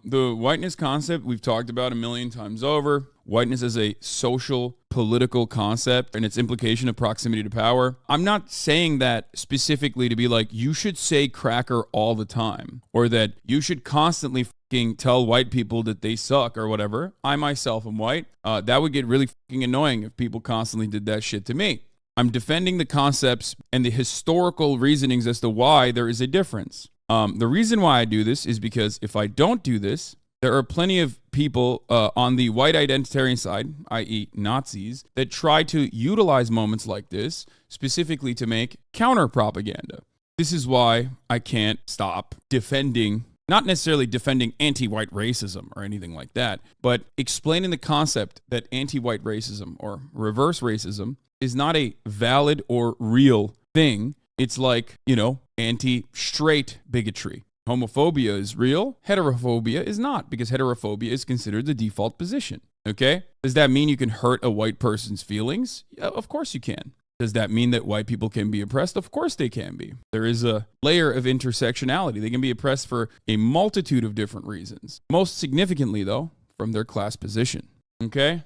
The whiteness concept we've talked about a million times over. Whiteness is a social, political concept and its implication of proximity to power. I'm not saying that specifically to be like, you should say cracker all the time, or that you should constantly fucking tell white people that they suck or whatever. I myself am white. That would get really fucking annoying if people constantly did that shit to me. I'm defending the concepts and the historical reasonings as to why there is a difference. The reason why I do this is because if I don't do this, there are plenty of people on the white identitarian side, i.e. Nazis, that try to utilize moments like this specifically to make counter propaganda. This is why I can't stop defending, not necessarily defending anti-white racism or anything like that, but explaining the concept that anti-white racism or reverse racism is not a valid or real thing. It's like, anti-straight bigotry. Homophobia is real. Heterophobia is not, because heterophobia is considered the default position. Okay? Does that mean you can hurt a white person's feelings? Yeah, of course you can. Does that mean that white people can be oppressed? Of course they can be. There is a layer of intersectionality. They can be oppressed for a multitude of different reasons. Most significantly, though, from their class position. Okay?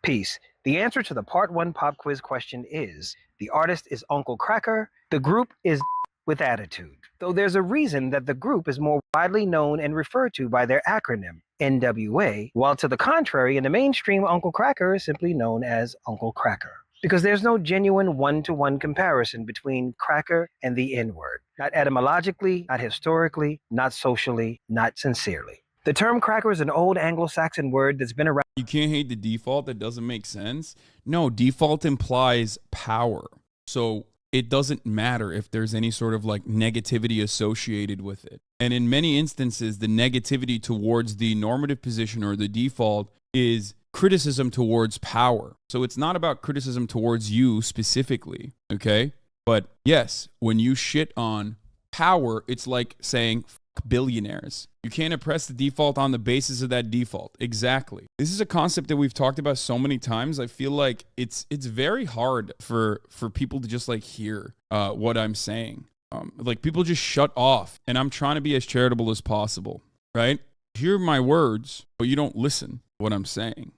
Peace. The answer to the part 1 pop quiz question is, the artist is Uncle Kracker, the group is with attitude. Though there's a reason that the group is more widely known and referred to by their acronym, NWA, while to the contrary, in the mainstream, Uncle Kracker is simply known as Uncle Kracker. Because there's no genuine one-to-one comparison between cracker and the N-word. Not etymologically, not historically, not socially, not sincerely. The term cracker is an old Anglo-Saxon word that's been around. You can't hate the default. That doesn't make sense. No, default implies power. So it doesn't matter if there's any sort of like negativity associated with it. And in many instances, the negativity towards the normative position or the default is criticism towards power. So it's not about criticism towards you specifically, okay? But yes, when you shit on power, it's like saying billionaires. You can't oppress the default on the basis of that default. Exactly. This is a concept that we've talked about so many times. I feel like it's very hard for people to just like hear what I'm saying. Like people just shut off, and I'm trying to be as charitable as possible, right? Hear my words, but you don't listen to what I'm saying.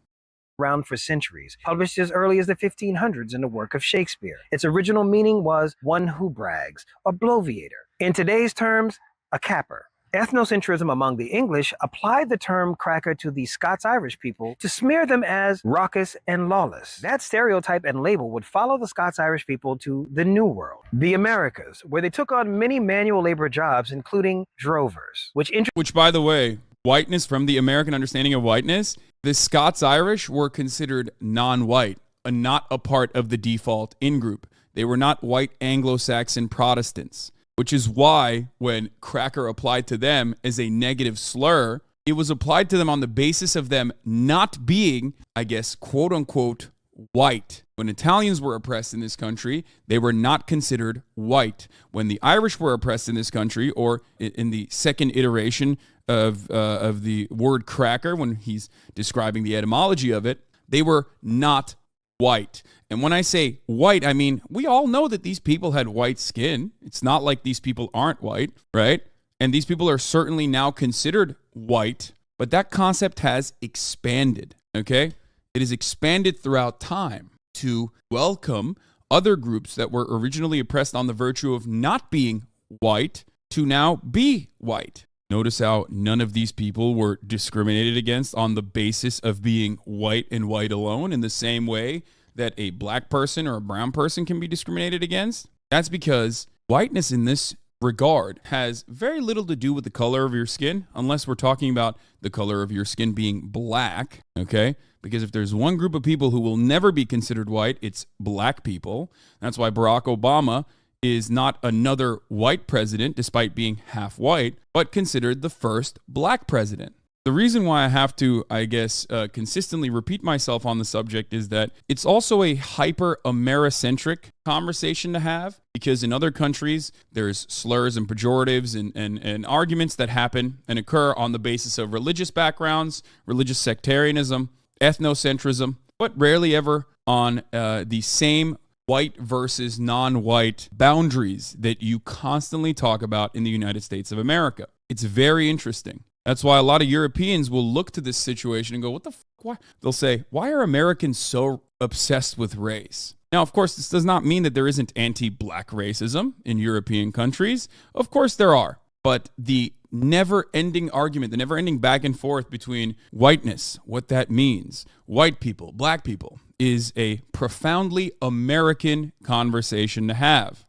Around for centuries, published as early as the 1500s in the work of Shakespeare. Its original meaning was one who brags, a bloviator. In today's terms, a capper. Ethnocentrism among the English applied the term cracker to the Scots-Irish people to smear them as raucous and lawless. That stereotype and label would follow the Scots-Irish people to the New World, the Americas, where they took on many manual labor jobs, including drovers, which, by the way, whiteness, from the American understanding of whiteness, the Scots-Irish were considered non-white, not a part of the default in-group. They were not white Anglo-Saxon Protestants. Which is why when cracker applied to them as a negative slur, it was applied to them on the basis of them not being, I guess, quote unquote, white. When Italians were oppressed in this country, they were not considered white. When the Irish were oppressed in this country, or in the second iteration of the word cracker, when he's describing the etymology of it, they were not white. And when I say white, I mean, we all know that these people had white skin. It's not like these people aren't white, right? And these people are certainly now considered white, but that concept has expanded, okay? It has expanded throughout time to welcome other groups that were originally oppressed on the virtue of not being white to now be white. Notice how none of these people were discriminated against on the basis of being white and white alone, in the same way that a black person or a brown person can be discriminated against. That's because whiteness in this regard has very little to do with the color of your skin, unless we're talking about the color of your skin being black, okay? Because if there's one group of people who will never be considered white, it's black people. That's why Barack Obama is not another white president, despite being half white, but considered the first black president. The reason why I have to, I guess, consistently repeat myself on the subject is that it's also a hyper-Americentric conversation to have, because in other countries, there's slurs and pejoratives and arguments that happen and occur on the basis of religious backgrounds, religious sectarianism, ethnocentrism, but rarely ever on the same white versus non-white boundaries that you constantly talk about in the United States of America. It's very interesting. That's why a lot of Europeans will look to this situation and go, what the fuck? Why? They'll say, why are Americans so obsessed with race? Now, of course, this does not mean that there isn't anti-black racism in European countries. Of course there are. But the never-ending argument, the never-ending back and forth between whiteness, what that means, white people, black people, is a profoundly American conversation to have.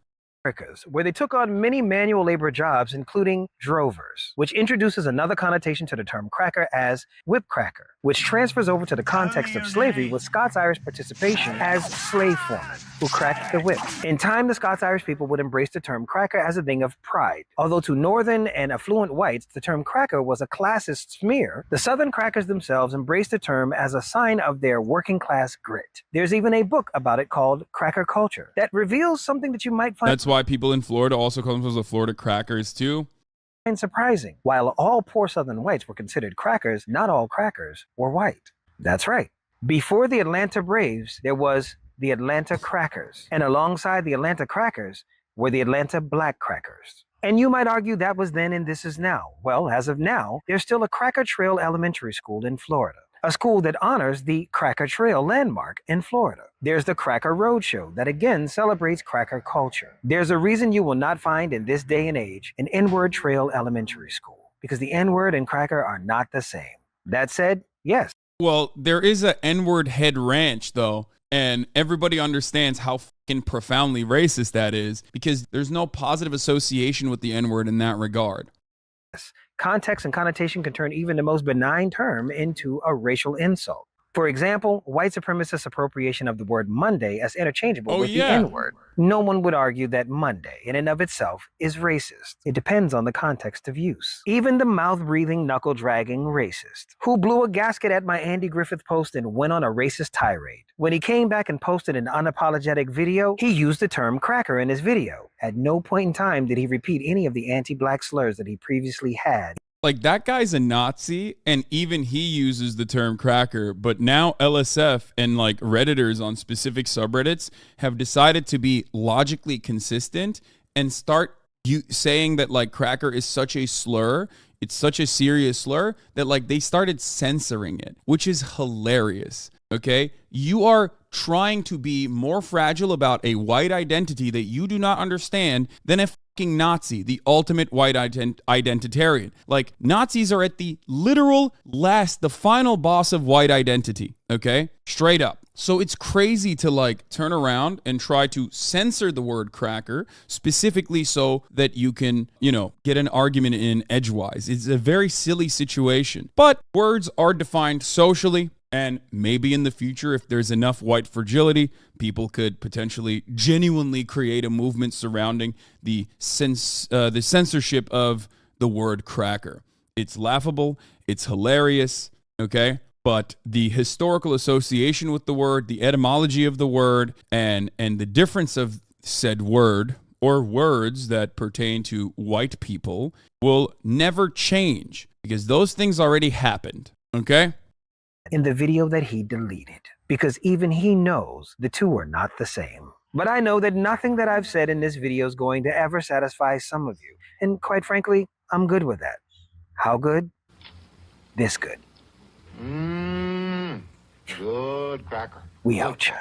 Where they took on many manual labor jobs, including drovers, which introduces another connotation to the term cracker as whip cracker, which transfers over to the context of slavery with Scots-Irish participation as slave foremen who cracked the whip. In time, the Scots-Irish people would embrace the term cracker as a thing of pride. Although to northern and affluent whites, the term cracker was a classist smear, the southern crackers themselves embraced the term as a sign of their working class grit. There's even a book about it called Cracker Culture that reveals something that you might find. That's why people in Florida also call themselves the Florida Crackers too. And surprising. While all poor Southern whites were considered crackers, not all crackers were white. That's right. Before the Atlanta Braves, there was the Atlanta Crackers. And alongside the Atlanta Crackers were the Atlanta Black Crackers. And you might argue that was then and this is now. Well, as of now, there's still a Cracker Trail Elementary School in Florida, a school that honors the Cracker Trail landmark in Florida. There's the Cracker Roadshow that again celebrates cracker culture. There's a reason you will not find in this day and age an N-word Trail Elementary School, because the N-word and cracker are not the same. That said, yes. Well, there is a N-word head ranch though, and everybody understands how fucking profoundly racist that is, because there's no positive association with the N-word in that regard. Context and connotation can turn even the most benign term into a racial insult. For example, white supremacist appropriation of the word Monday as interchangeable with the N-word. No one would argue that Monday, in and of itself, is racist. It depends on the context of use. Even the mouth-breathing, knuckle-dragging racist, who blew a gasket at my Andy Griffith post and went on a racist tirade. When he came back and posted an unapologetic video, he used the term cracker in his video. At no point in time did he repeat any of the anti-black slurs that he previously had. Like, that guy's a Nazi, and even he uses the term cracker, but now LSF and like Redditors on specific subreddits have decided to be logically consistent and start saying that like cracker is such a slur, it's such a serious slur, that like they started censoring it, which is hilarious. Okay, you are trying to be more fragile about a white identity that you do not understand than a fucking Nazi, the ultimate white identitarian. Like, Nazis are at the literal last, the final boss of white identity. Okay, straight up. So it's crazy to like turn around and try to censor the word cracker specifically so that you can, you know, get an argument in edgewise. It's a very silly situation. But words are defined socially. And maybe in the future, if there's enough white fragility, people could potentially genuinely create a movement surrounding the censorship of the word cracker. It's laughable. It's hilarious. Okay. But the historical association with the word, the etymology of the word, and the difference of said word or words that pertain to white people will never change because those things already happened. Okay. In the video that he deleted, because even he knows the two are not the same. But I know that nothing that I've said in this video is going to ever satisfy some of you. And quite frankly, I'm good with that. How good? This good. Good cracker. We out ya.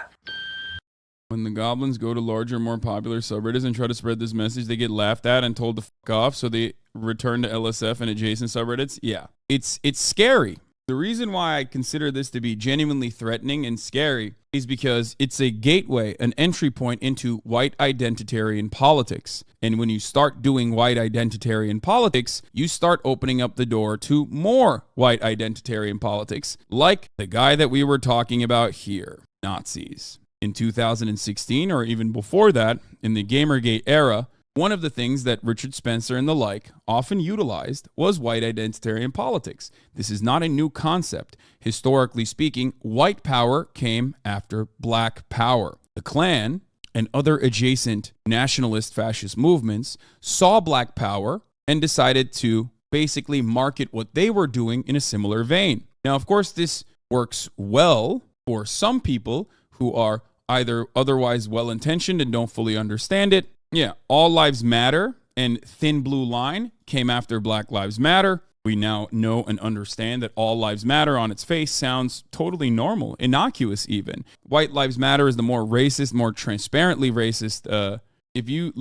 When the goblins go to larger, more popular subreddits and try to spread this message, they get laughed at and told to fuck off, so they return to LSF and adjacent subreddits. Yeah, it's scary. The reason why I consider this to be genuinely threatening and scary is because it's a gateway, an entry point into white identitarian politics. And when you start doing white identitarian politics, you start opening up the door to more white identitarian politics, like the guy that we were talking about here, Nazis. In 2016, or even before that, in the Gamergate era, one of the things that Richard Spencer and the like often utilized was white identitarian politics. This is not a new concept. Historically speaking, white power came after black power. The Klan and other adjacent nationalist fascist movements saw black power and decided to basically market what they were doing in a similar vein. Now, of course, this works well for some people who are either otherwise well-intentioned and don't fully understand it. Yeah, all lives matter and Thin Blue Line came after Black Lives Matter. We now know and understand that all lives matter on its face sounds totally normal, innocuous even. White lives matter is the more racist, more transparently racist. If you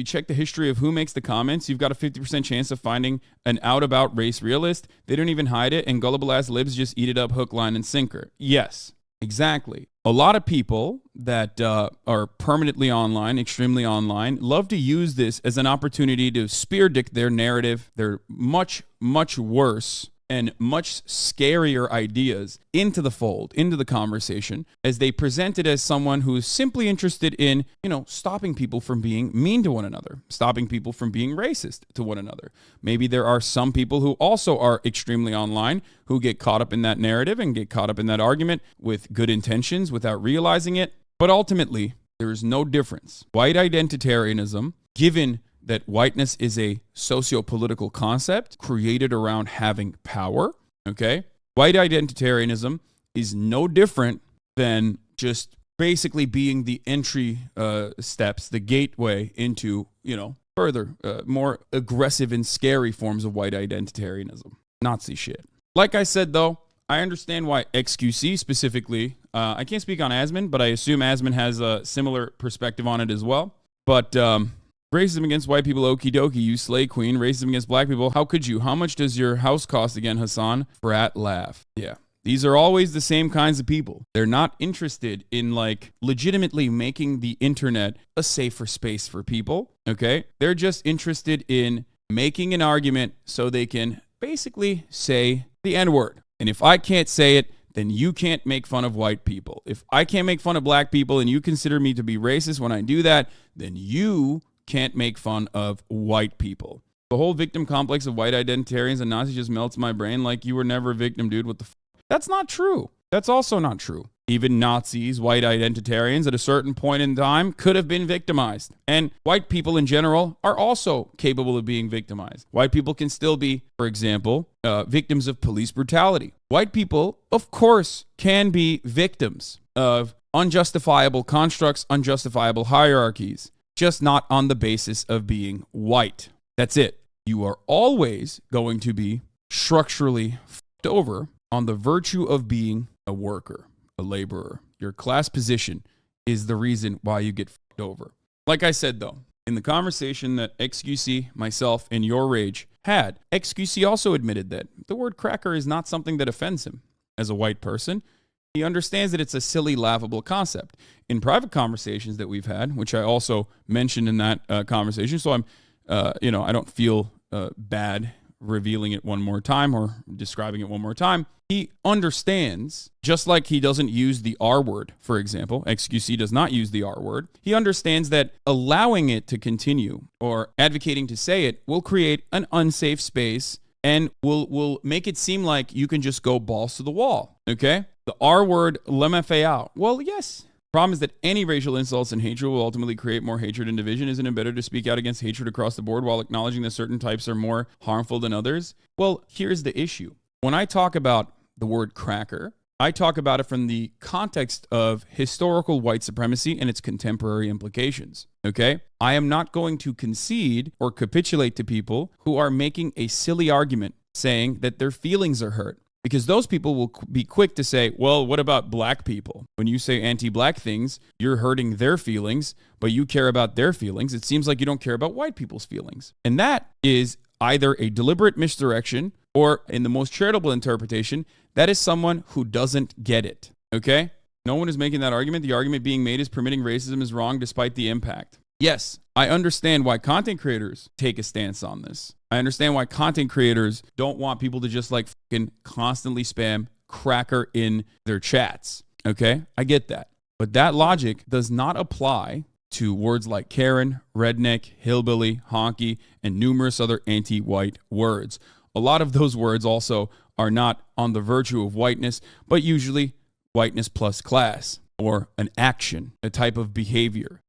check the history of who makes the comments, you've got a 50% chance of finding an out-about race realist. They don't even hide it, and gullible-ass libs just eat it up hook, line, and sinker. Yes, exactly. A lot of people that are permanently online, extremely online, love to use this as an opportunity to spear dick their narrative, their much, much worse and much scarier ideas into the fold, into the conversation, as they present it as someone who is simply interested in, stopping people from being mean to one another, stopping people from being racist to one another. Maybe there are some people who also are extremely online who get caught up in that narrative and get caught up in that argument with good intentions without realizing it. But ultimately, there is no difference. White identitarianism, given that whiteness is a socio-political concept created around having power, okay? White identitarianism is no different than just basically being the entry steps, the gateway into, further, more aggressive and scary forms of white identitarianism. Nazi shit. Like I said, though, I understand why XQC specifically, I can't speak on Asman, but I assume Asman has a similar perspective on it as well. But racism against white people, okie dokie, you slay queen. Racism against black people, how could you? How much does your house cost again, Hasan? Brat laugh. Yeah. These are always the same kinds of people. They're not interested in legitimately making the internet a safer space for people, okay? They're just interested in making an argument so they can basically say the N-word. And if I can't say it, then you can't make fun of white people. If I can't make fun of black people and you consider me to be racist when I do that, then you can't make fun of white people. The whole victim complex of white identitarians and Nazis just melts my brain like you were never a victim, dude. What the That's not true. That's also not true. Even Nazis, white identitarians at a certain point in time could have been victimized. And white people in general are also capable of being victimized. White people can still be, for example, victims of police brutality. White people, of course, can be victims of unjustifiable constructs, unjustifiable hierarchies, just not on the basis of being white. That's it. You are always going to be structurally fucked over on the virtue of being a worker, a laborer. Your class position is the reason why you get fucked over. Like I said, though, in the conversation that XQC, myself, and Your Rage had, XQC also admitted that the word cracker is not something that offends him. As a white person, he understands that it's a silly, laughable concept. In private conversations that we've had, which I also mentioned in that conversation, so I don't feel bad revealing it one more time or describing it one more time. He understands, just like he doesn't use the R word, for example, XQC does not use the R word. He understands that allowing it to continue or advocating to say it will create an unsafe space and will make it seem like you can just go balls to the wall, okay? The R word, LMFAO. Well, yes. Problem is that any racial insults and hatred will ultimately create more hatred and division. Isn't it better to speak out against hatred across the board while acknowledging that certain types are more harmful than others? Well, here's the issue. When I talk about the word cracker, I talk about it from the context of historical white supremacy and its contemporary implications, okay? I am not going to concede or capitulate to people who are making a silly argument saying that their feelings are hurt. Because those people will be quick to say, well, what about black people? When you say anti-black things, you're hurting their feelings, but you care about their feelings. It seems like you don't care about white people's feelings. And that is either a deliberate misdirection or, in the most charitable interpretation, that is someone who doesn't get it, okay? No one is making that argument. The argument being made is permitting racism is wrong despite the impact. Yes, I understand why content creators take a stance on this. I understand why content creators don't want people to just fucking constantly spam cracker in their chats. Okay? I get that. But that logic does not apply to words like Karen, redneck, hillbilly, honky, and numerous other anti-white words. A lot of those words also are not on the virtue of whiteness, but usually whiteness plus class, or an action, a type of behavior.